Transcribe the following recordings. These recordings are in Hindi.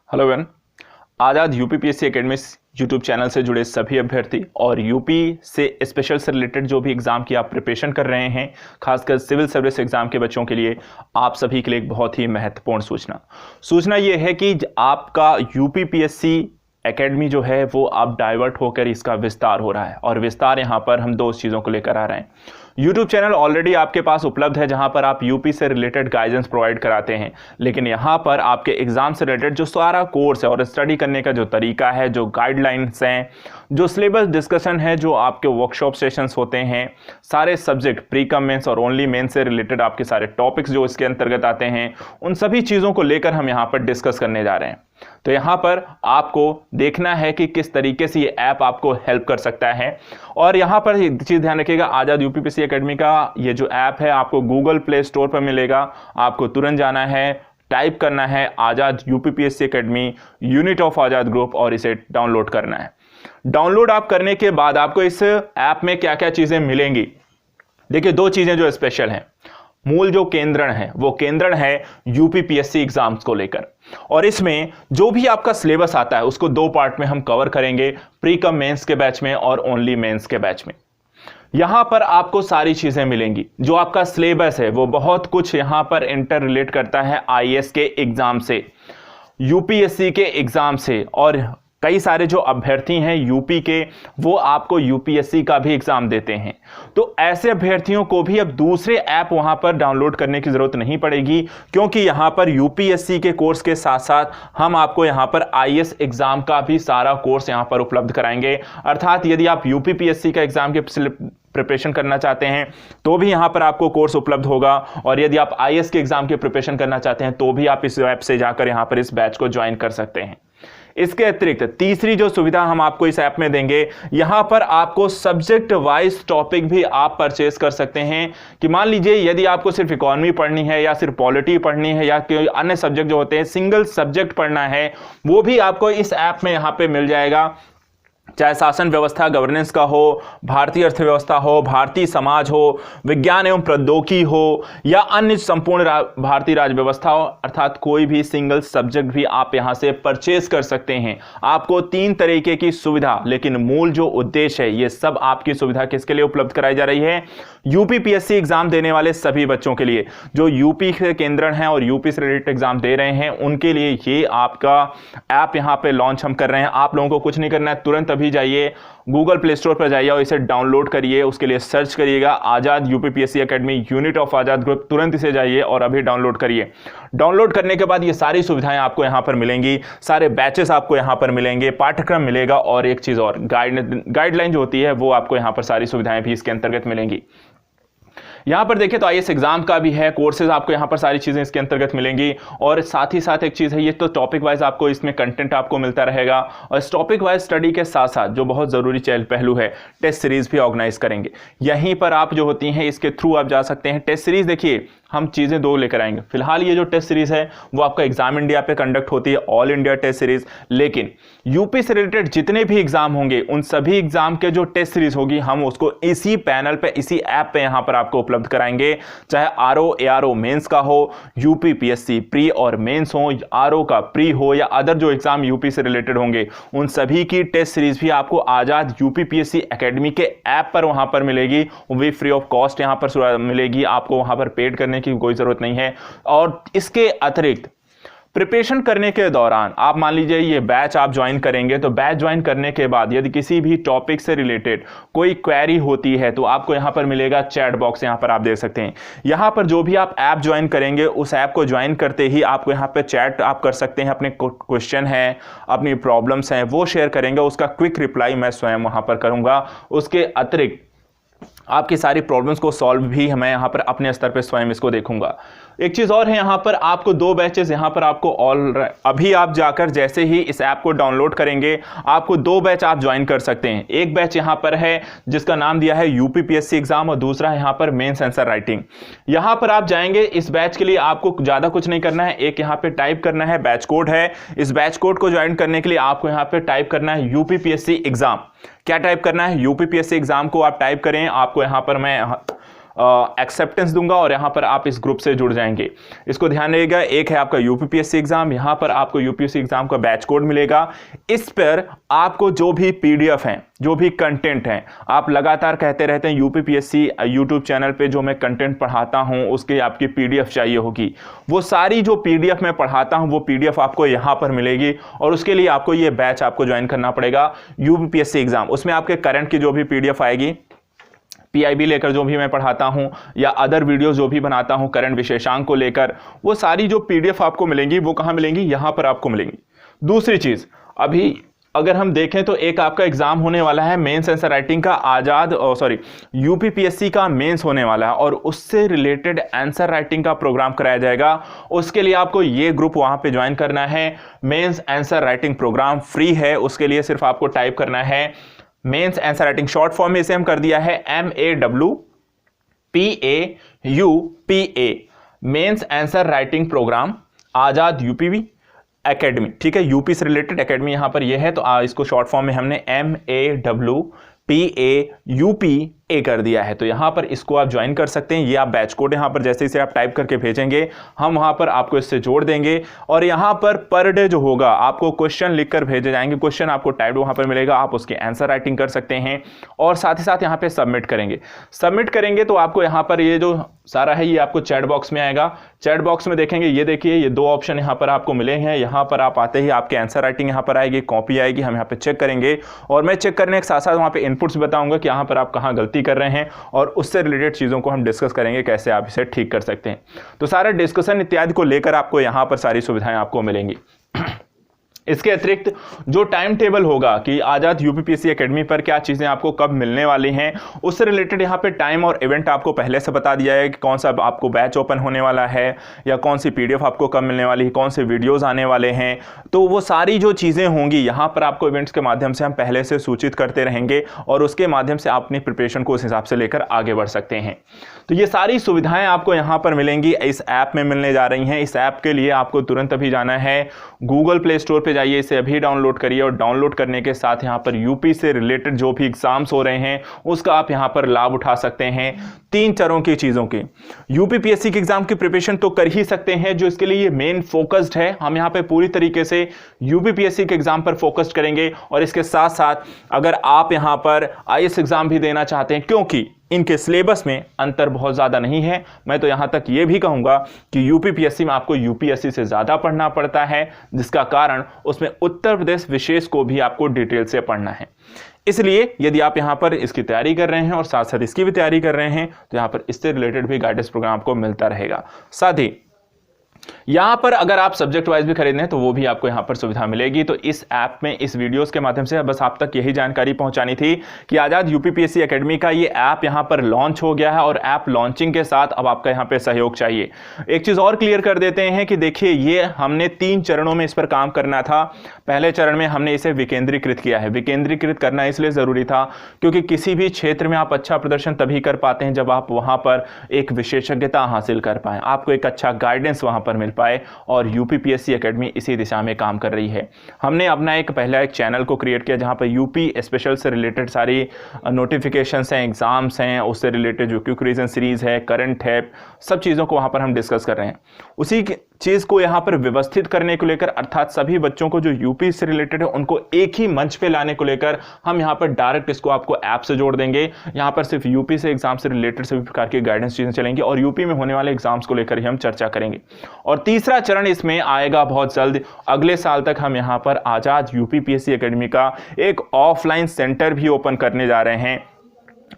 Hello everyone. Azad UPPSC academy YouTube channel से जुड़े सभी अभ्यर्थी और यूपी से स्पेशल से रिलेटेड जो भी एग्जाम की आप प्रिपरेशन कर रहे हैं, खासकर सिविल सर्विस एग्जाम के बच्चों के लिए आप सभी के लिए एक बहुत ही महत्वपूर्ण सूचना ये है कि आपका यूपीपीएससी एकेडमी जो है वो अब डाइवर्ट होकर इसका विस्तार हो रहा है। और विस्तार यहाँ पर हम दो चीज़ों को लेकर आ रहे हैं। यूट्यूब चैनल ऑलरेडी आपके पास उपलब्ध है जहां पर आप यूपी से रिलेटेड गाइडेंस प्रोवाइड कराते हैं, लेकिन यहां पर आपके एग्जाम से रिलेटेड जो सारा कोर्स है और स्टडी करने का जो तरीका है, जो गाइडलाइंस हैं, जो सिलेबस डिस्कशन है, जो आपके वर्कशॉप सेशंस होते हैं, सारे सब्जेक्ट प्री कम मेंस और ओनली मेंस से रिलेटेड आपके सारे टॉपिक्स जो इसके अंतर्गत आते हैं, उन सभी चीज़ों को लेकर हम यहाँ पर डिस्कस करने जा रहे हैं। तो यहाँ पर आपको देखना है कि किस तरीके से ये ऐप आपको हेल्प कर सकता है। और यहाँ पर एक चीज़ ध्यान रखिएगा, आज़ाद यूपीपीएससी एकेडमी का ये जो ऐप है आपको गूगल प्ले स्टोर पर मिलेगा। आपको तुरंत जाना है, टाइप करना है Azad UPPSC academy unit of Azad group और इसे डाउनलोड करना है। डाउनलोड आप करने के बाद आपको इस ऐप में क्या क्या चीज़ें मिलेंगी। देखिए, दो चीज़ें जो स्पेशल हैं। मूल जो केंद्रण है वो केंद्रण है यूपीपीएससी एग्जाम्स को लेकर, और इसमें जो भी आपका सिलेबस आता है उसको दो पार्ट में हम कवर करेंगे, प्री कम मेंस के बैच में और ओनली मेंस के बैच में। यहां पर आपको सारी चीजें मिलेंगी। जो आपका सिलेबस है वो बहुत कुछ यहां पर इंटर रिलेट करता है आईएएस के एग्जाम से, यूपीएससी के एग्जाम से, और कई सारे जो अभ्यर्थी हैं यूपी के वो आपको यूपीएससी का भी एग्जाम देते हैं। तो ऐसे अभ्यर्थियों को भी अब दूसरे ऐप वहां पर डाउनलोड करने की जरूरत नहीं पड़ेगी, क्योंकि यहां पर यूपीएससी के कोर्स के साथ साथ हम आपको यहां पर आईएएस एग्जाम का भी सारा कोर्स यहां पर उपलब्ध कराएंगे। अर्थात यदि आप यूपीपीएससी का एग्जाम के प्रिपरेशन करना चाहते हैं तो भी यहां पर आपको कोर्स उपलब्ध होगा, और यदि आप आईएएस के एग्जाम के प्रिपरेशन करना चाहते हैं तो भी आप इस ऐप से जाकर यहां पर इस बैच को ज्वाइन कर सकते हैं। इसके अतिरिक्त तीसरी जो सुविधा हम आपको इस ऐप में देंगे, यहां पर आपको सब्जेक्ट वाइज टॉपिक भी आप परचेस कर सकते हैं। कि मान लीजिए यदि आपको सिर्फ इकोनॉमी पढ़नी है या सिर्फ पॉलिटी पढ़नी है या कोई अन्य सब्जेक्ट जो होते हैं, सिंगल सब्जेक्ट पढ़ना है, वो भी आपको इस ऐप में यहां पे मिल जाएगा। चाहे शासन व्यवस्था गवर्नेंस का हो, भारतीय अर्थव्यवस्था हो, भारतीय समाज हो, विज्ञान एवं प्रौद्योगिकी हो, या अन्य संपूर्ण भारतीय राज्य व्यवस्था हो, अर्थात कोई भी सिंगल सब्जेक्ट भी आप यहां से परचेज कर सकते हैं। आपको तीन तरीके की सुविधा, लेकिन मूल जो उद्देश्य है, ये सब आपकी सुविधा किसके लिए उपलब्ध कराई जा रही है? यूपीपीएससी एग्जाम देने वाले सभी बच्चों के लिए, जो यूपी के केंद्र हैं और यूपी से रिलेटेड एग्जाम दे रहे हैं, उनके लिए ये आपका ऐप यहां पे लॉन्च हम कर रहे हैं। आप लोगों को कुछ नहीं करना है, तुरंत अभी जाइए गूगल प्ले स्टोर पर जाइए और इसे डाउनलोड करिए। उसके लिए सर्च करिएगा Azad UPPSC academy unit of Azad group, तुरंत इसे जाइए और अभी डाउनलोड करिए। डाउनलोड करने के बाद ये सारी सुविधाएं आपको यहां पर मिलेंगी, सारे बैचेस आपको यहां पर मिलेंगे, पाठ्यक्रम मिलेगा, और एक चीज और गाइडलाइन जो होती है वो आपको यहां पर सारी सुविधाएं भी इसके अंतर्गत मिलेंगी। यहां पर देखिए तो आईएएस एग्जाम का भी है, कोर्सेज आपको यहां पर सारी चीजें इसके अंतर्गत मिलेंगी। और साथ ही साथ एक चीज है, ये तो टॉपिक वाइज आपको इसमें कंटेंट आपको मिलता रहेगा, और इस टॉपिक वाइज स्टडी के साथ साथ जो बहुत जरूरी पहलू है, टेस्ट सीरीज भी ऑर्गेनाइज करेंगे। यहीं पर आप जो होती हैं इसके थ्रू आप जा सकते हैं। टेस्ट सीरीज देखिए हम चीजें दो लेकर आएंगे। फिलहाल ये जो टेस्ट सीरीज है वो आपका एग्जाम इंडिया पे कंडक्ट होती है, ऑल इंडिया टेस्ट सीरीज, लेकिन यूपी से रिलेटेड जितने भी एग्जाम होंगे उन सभी एग्जाम के जो टेस्ट सीरीज होगी हम उसको इसी पैनल पे, इसी ऐप पे यहां पर आपको उपलब्ध कराएंगे। चाहे आरओ एआरओ मेंस का हो, यूपीपीएससी प्री और मेंस हो, आरओ का प्री हो, या अदर जो एग्जाम यूपी से रिलेटेड होंगे, उन सभी की टेस्ट सीरीज भी आपको आजाद यूपीपीएससी एकेडमी के ऐप पर वहां पर मिलेगी। वो भी फ्री ऑफ कॉस्ट यहां पर मिलेगी, आपको वहां पर पेड करने की कोई जरूरत नहीं है। और इसके अतिरिक्त प्रिपरेशन करने के दौरान आप मान लीजिए ये बैच आप ज्वाइन करेंगे, तो बैच ज्वाइन करने के बाद यदि किसी भी टॉपिक से रिलेटेड कोई क्वेरी होती है तो आपको यहां पर मिलेगा चैट बॉक्स, यहां पर आप देख सकते हैं। यहां पर जो भी आप ऐप ज्वाइन करेंगे उस ऐप को ज्वाइन करते ही आपको यहां पर चैट आप कर सकते हैं, अपने क्वेश्चन है, अपनी प्रॉब्लम्स हैं वो शेयर करेंगे, उसका क्विक रिप्लाई मैं स्वयं वहां पर करूंगा। उसके अतिरिक्त आपकी सारी प्रॉब्लम्स को सॉल्व भी मैं यहां पर अपने स्तर पर स्वयं इसको देखूंगा। एक चीज और है, यहां पर आपको दो बैचेस यहां पर आपको अभी आप जाकर जैसे ही इस ऐप को डाउनलोड करेंगे आपको दो बैच आप ज्वाइन कर सकते हैं। एक बैच यहां पर है जिसका नाम दिया है यूपीपीएससी एग्जाम, और दूसरा यहां पर मेंस आंसर राइटिंग। यहां पर आप जाएंगे, इस बैच के लिए आपको ज्यादा कुछ नहीं करना है, एक यहां पे टाइप करना है, बैच कोड है। इस बैच कोड को ज्वाइन करने के लिए आपको यहां पे टाइप करना है यूपीपीएससी एग्जाम। क्या टाइप करना है? यूपीपीएससी एग्जाम को आप टाइप करें। आपको यहां पर मैं एक्सेप्टेंस दूंगा और यहाँ पर आप इस ग्रुप से जुड़ जाएंगे। इसको ध्यान रखिएगा, एक है आपका यूपीपीएससी एग्जाम, यहाँ पर आपको यूपीएससी एग्जाम का बैच कोड मिलेगा। इस पर आपको जो भी पीडीएफ हैं, जो भी कंटेंट हैं, आप लगातार कहते रहते हैं यूपीपीएससी यूट्यूब चैनल पे जो मैं कंटेंट पढ़ाता हूं उसकी आपकी पीडीएफ चाहिए होगी। वो सारी जो पीडीएफ मैं पढ़ाता हूं वो पीडीएफ आपको यहां पर मिलेगी और उसके लिए आपको ये बैच आपको ज्वाइन करना पड़ेगा यूपीपीएससी एग्जाम। उसमें आपके करंट की जो भी पीडीएफ आएगी, पीआईबी लेकर जो भी मैं पढ़ाता हूं या अदर वीडियो जो भी बनाता हूं करंट विशेषांक को लेकर, वो सारी जो पीडीएफ आपको मिलेंगी वो कहां मिलेंगी, यहां पर आपको मिलेंगी। दूसरी चीज, अभी अगर हम देखें तो एक आपका एग्जाम होने वाला है मेंस आंसर राइटिंग का, यूपीपीएससी का मेंस होने वाला है और उससे रिलेटेड आंसर राइटिंग का प्रोग्राम कराया जाएगा। उसके लिए आपको ये ग्रुप वहां पे ज्वाइन करना है। Mains answer writing program free है, उसके लिए सिर्फ आपको टाइप करना है mains answer writing, short form में इसे हम कर दिया है MAWPAUPA, mains answer writing program Azad UPV academy. ठीक है, यूपी से रिलेटेड एकेडमी यहां पर यह है, तो इसको शॉर्ट फॉर्म में हमने MAWPAUPA कर दिया है। तो यहां पर इसको आप ज्वाइन कर सकते हैं। ये आप बैच कोड यहां पर जैसे इसे आप टाइप करके भेजेंगे, हम वहां पर आपको इससे जोड़ देंगे और यहां पर डे जो होगा आपको क्वेश्चन लिखकर भेजे जाएंगे। क्वेश्चन आपको टाइप्ड वहां पर मिलेगा, आप उसकी आंसर राइटिंग कर सकते हैं और साथ ही साथ यहां पे सबमिट करेंगे तो आपको यहां पर ये जो सारा है ये आपको चैट बॉक्स में आएगा। चैट बॉक्स में देखेंगे, ये देखिए ये दो ऑप्शन यहां पर आपको मिले हैं। यहां पर आप आते ही आपके आंसर राइटिंग यहां पर आएगी, कॉपी आएगी, हम यहां पे चेक करेंगे और मैं चेक करने के साथ साथ वहां पे इनपुट्स बताऊंगा कि यहां पर आप कहां गलती कर रहे हैं और उससे रिलेटेड चीजों को हम डिस्कस करेंगे कैसे आप इसे ठीक कर सकते हैं। तो सारा डिस्कशन इत्यादि को लेकर आपको यहां पर सारी सुविधाएं आपको मिलेंगी। इसके अतिरिक्त जो टाइम टेबल होगा कि आजाद यूपीपीएससी एकेडमी पर क्या चीजें आपको कब मिलने वाली हैं, उससे रिलेटेड यहाँ पे टाइम और इवेंट आपको पहले से बता दिया है कि कौन सा आपको बैच ओपन होने वाला है या कौन सी पीडीएफ आपको कब मिलने वाली है, कौन से वीडियोस आने वाले हैं। तो वो सारी जो चीजें होंगी यहाँ पर आपको इवेंट्स के माध्यम से हम पहले से सूचित करते रहेंगे और उसके माध्यम से आप अपनी प्रिपरेशन को उस हिसाब से लेकर आगे बढ़ सकते हैं। तो ये सारी सुविधाएं आपको यहाँ पर मिलेंगी, इस ऐप में मिलने जा रही हैं। इस ऐप के लिए आपको तुरंत अभी जाना है गूगल प्ले स्टोर पर जाइए, इसे अभी डाउनलोड करिए और डाउनलोड करने के साथ यहां पर यूपी से रिलेटेड जो भी एग्जाम्स हो रहे हैं उसका आप यहां पर लाभ उठा सकते हैं। 3 चरणों की चीजों की यूपीपीएससी के एग्जाम की प्रिपरेशन तो कर ही सकते हैं, जो इसके लिए मेन फोकस्ड है। हम यहां पे पूरी तरीके से यूपीपीएससी के एग्जाम पर फोकस्ड करेंगे और इसके साथ साथ अगर आप यहां पर आईएएस एग्जाम भी देना चाहते हैं, क्योंकि इनके सिलेबस में अंतर बहुत ज़्यादा नहीं है, मैं तो यहाँ तक ये भी कहूँगा कि यूपीपीएससी में आपको यूपीएससी से ज़्यादा पढ़ना पड़ता है, जिसका कारण उसमें उत्तर प्रदेश विशेष को भी आपको डिटेल से पढ़ना है। इसलिए यदि आप यहाँ पर इसकी तैयारी कर रहे हैं और साथ साथ इसकी भी तैयारी कर रहे हैं तो यहाँ पर इससे रिलेटेड भी गाइडेंस प्रोग्राम आपको मिलता रहेगा। साथ ही यहां पर अगर आप सब्जेक्ट वाइज भी खरीदने हैं तो वो भी आपको यहां पर सुविधा मिलेगी। तो इस ऐप में, इस वीडियोस के माध्यम से बस आप तक यही जानकारी पहुंचानी थी कि आजाद यूपीपीएससी एकेडमी का ये ऐप यहां पर लॉन्च हो गया है और ऐप लॉन्चिंग के साथ अब आपका यहां पे सहयोग चाहिए। एक चीज और क्लियर कर देते हैं कि देखिए ये हमने 3 चरणों में इस पर काम करना था। पहले चरण में हमने इसे विकेंद्रीकृत किया है। विकेंद्रीकृत करना इसलिए जरूरी था क्योंकि किसी भी क्षेत्र में आप अच्छा प्रदर्शन तभी कर पाते हैं जब आप वहां पर एक विशेषज्ञता हासिल कर पाए, आपको एक अच्छा गाइडेंस वहां पर मिल पाए, और यूपीपीएससी एकेडमी इसी दिशा में काम कर रही है। हमने अपना एक चैनल को क्रिएट किया जहां पर यूपी स्पेशल से रिलेटेड सारी नोटिफिकेशंस हैं, एग्जाम्स हैं, उससे रिलेटेड जो क्विक रीजन सीरीज है, करंट है, सब चीज़ों को वहां पर हम डिस्कस कर रहे हैं। उसी चीज़ को यहाँ पर व्यवस्थित करने को लेकर, अर्थात सभी बच्चों को जो यूपी से रिलेटेड है उनको एक ही मंच पे लाने को लेकर हम यहाँ पर डायरेक्ट इसको आपको ऐप से जोड़ देंगे। यहाँ पर सिर्फ यूपी से एग्जाम से रिलेटेड सभी प्रकार की गाइडेंस चीज़ें चलेंगी और यूपी में होने वाले एग्जाम्स को लेकर ही हम चर्चा करेंगे। और तीसरा चरण इसमें आएगा बहुत जल्द, अगले साल तक हम यहाँ पर आजाद यूपीपीएससी एकेडमी का एक ऑफलाइन सेंटर भी ओपन करने जा रहे हैं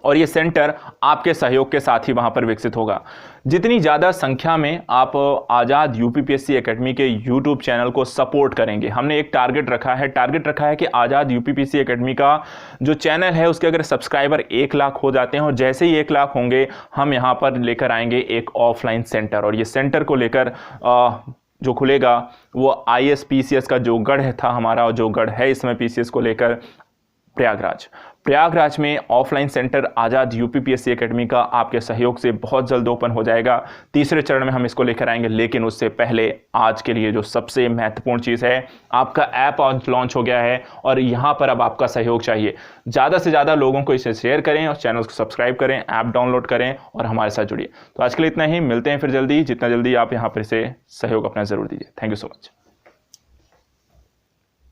और ये सेंटर आपके सहयोग के साथ ही वहां पर विकसित होगा। जितनी ज़्यादा संख्या में आप आज़ाद यूपीपीएससी एकेडमी के यूट्यूब चैनल को सपोर्ट करेंगे, हमने एक टारगेट रखा है कि आज़ाद यूपीपीएससी एकेडमी का जो चैनल है उसके अगर सब्सक्राइबर 1 लाख हो जाते हैं और जैसे ही 1 लाख होंगे हम यहाँ पर लेकर आएंगे एक ऑफलाइन सेंटर। और ये सेंटर को लेकर जो खुलेगा वो आईएएस पीसीएस का जो गढ़ था हमारा, जो गढ़ है इसमें पीसीएस को लेकर प्रयागराज में ऑफलाइन सेंटर आज़ाद यूपीपीएससी एकेडमी का आपके सहयोग से बहुत जल्द ओपन हो जाएगा। तीसरे चरण में हम इसको लेकर आएंगे, लेकिन उससे पहले आज के लिए जो सबसे महत्वपूर्ण चीज़ है, आपका ऐप आज लॉन्च हो गया है और यहाँ पर अब आपका सहयोग चाहिए। ज़्यादा से ज़्यादा लोगों को इसे शेयर करें और चैनल को सब्सक्राइब करें, ऐप डाउनलोड करें और हमारे साथ जुड़िए। तो आज के लिए इतना ही, मिलते हैं फिर जल्दी। जितना जल्दी आप यहाँ पर इसे सहयोग अपना ज़रूर दीजिए। Thank you so much.